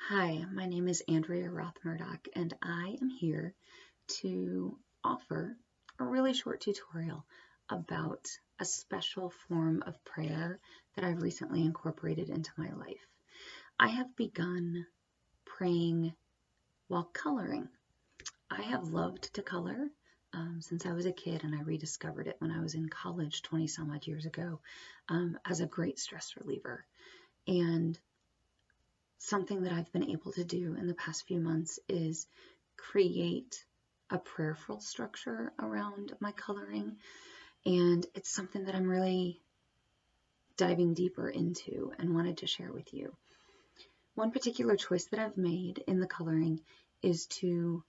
Hi, my name is Andrea Roth-Murdoch, and I am here to offer a really short tutorial about a special form of prayer that I've recently incorporated into my life. I have begun praying while coloring. I have loved to color since I was a kid, and I rediscovered it when I was in college 20 some odd years ago as a great stress reliever. And something that I've been able to do in the past few months is create a prayerful structure around my coloring, and it's something that I'm really diving deeper into and wanted to share with you. One particular choice that I've made in the coloring is to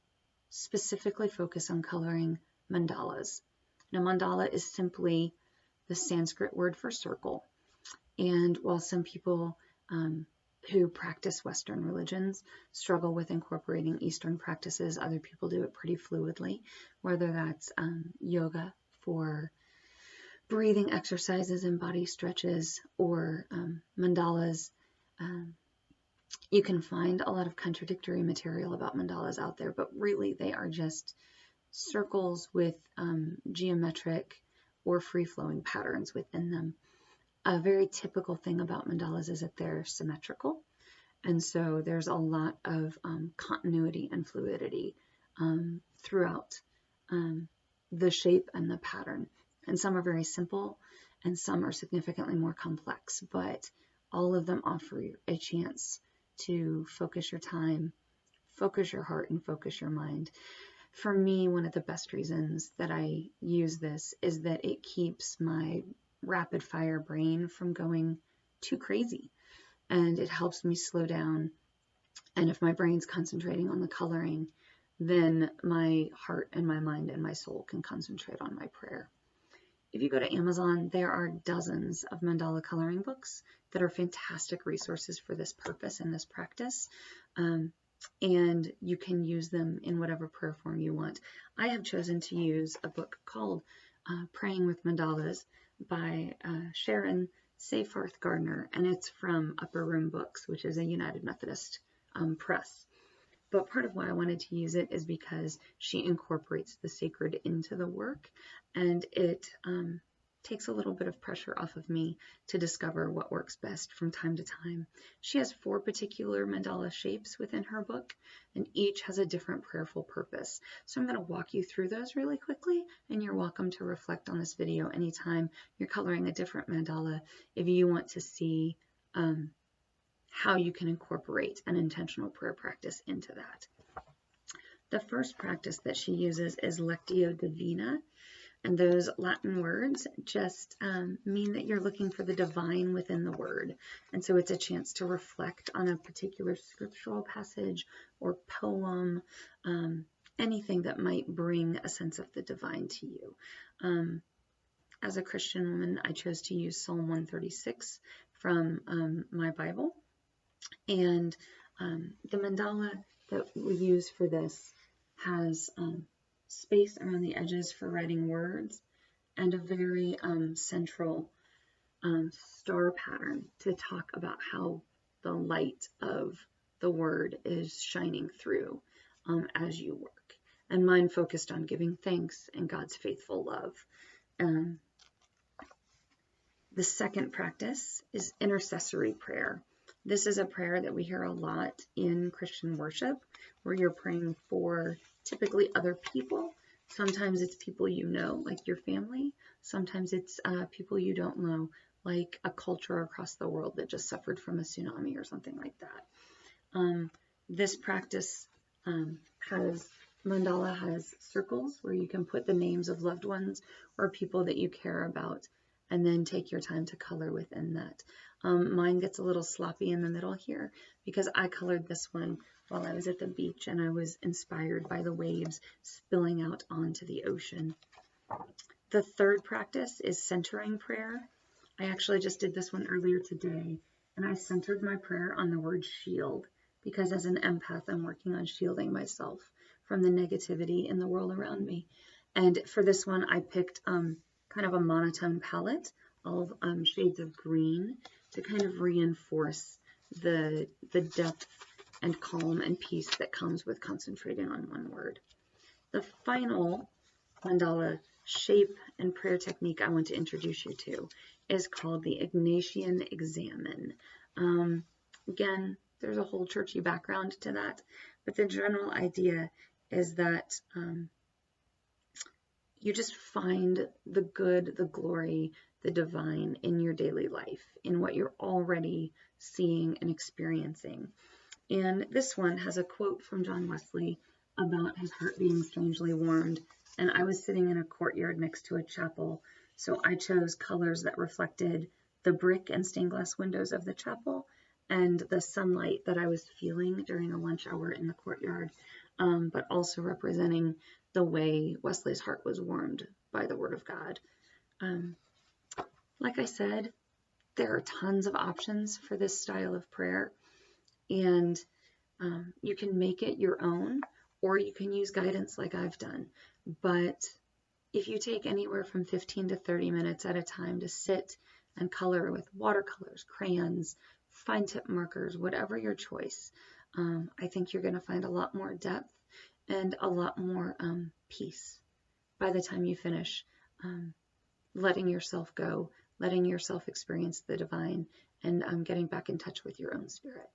specifically focus on coloring mandalas. Now, mandala is simply the Sanskrit word for circle, and while some people who practice Western religions struggle with incorporating Eastern practices, other people do it pretty fluidly, whether that's yoga for breathing exercises and body stretches, or mandalas. You can find a lot of contradictory material about mandalas out there, but really they are just circles with geometric or free-flowing patterns within them. A very typical thing about mandalas is that they're symmetrical, and so there's a lot of continuity and fluidity throughout the shape and the pattern. And some are very simple, and some are significantly more complex, but all of them offer you a chance to focus your time, focus your heart, and focus your mind. For me, one of the best reasons that I use this is that it keeps my rapid fire brain from going too crazy, and it helps me slow down. And if my brain's concentrating on the coloring, then my heart and my mind and my soul can concentrate on my prayer. If you go to Amazon, there are dozens of mandala coloring books that are fantastic resources for this purpose and this practice. And you can use them in whatever prayer form you want. I have chosen to use a book called Praying with Mandalas by Sharon Seyfarth Gardner, and it's from Upper Room Books, which is a United Methodist press. But part of why I wanted to use it is because she incorporates the sacred into the work, and it takes a little bit of pressure off of me to discover what works best from time to time. She has 4 particular mandala shapes within her book, and each has a different prayerful purpose. So I'm going to walk you through those really quickly, and you're welcome to reflect on this video anytime you're coloring a different mandala if you want to see how you can incorporate an intentional prayer practice into that. The first practice that she uses is Lectio Divina, and those Latin words just mean that you're looking for the divine within the word. And so it's a chance to reflect on a particular scriptural passage or poem, anything that might bring a sense of the divine to you. As a Christian woman, I chose to use Psalm 136 from my Bible. And the mandala that we use for this has space around the edges for writing words and a very central star pattern to talk about how the light of the word is shining through as you work. And mine focused on giving thanks and God's faithful love. The second practice is intercessory prayer. This is a prayer that we hear a lot in Christian worship, where you're praying for typically other people. Sometimes it's people you know, like your family. Sometimes it's people you don't know, like a culture across the world that just suffered from a tsunami or something like that. This practice mandala has circles where you can put the names of loved ones or people that you care about, and then take your time to color within that. Mine gets a little sloppy in the middle here because I colored this one while I was at the beach, and I was inspired by the waves spilling out onto the ocean. The third practice is centering prayer. I actually just did this one earlier today, and I centered my prayer on the word shield, because as an empath, I'm working on shielding myself from the negativity in the world around me. And for this one, I picked kind of a monotone palette of shades of green to kind of reinforce the depth and calm and peace that comes with concentrating on one word. The final mandala shape and prayer technique I want to introduce you to is called the Ignatian Examen. Again, there's a whole churchy background to that, but the general idea is that you just find the good, the glory, the divine in your daily life, in what you're already seeing and experiencing. And this one has a quote from John Wesley about his heart being strangely warmed. And I was sitting in a courtyard next to a chapel, so I chose colors that reflected the brick and stained glass windows of the chapel and the sunlight that I was feeling during a lunch hour in the courtyard, but also representing the way Wesley's heart was warmed by the Word of God. Like I said, there are tons of options for this style of prayer, and you can make it your own, or you can use guidance like I've done. But if you take anywhere from 15 to 30 minutes at a time to sit and color with watercolors, crayons, fine tip markers, whatever your choice, I think you're going to find a lot more depth and a lot more peace by the time you finish letting yourself go, letting yourself experience the divine, and getting back in touch with your own spirit.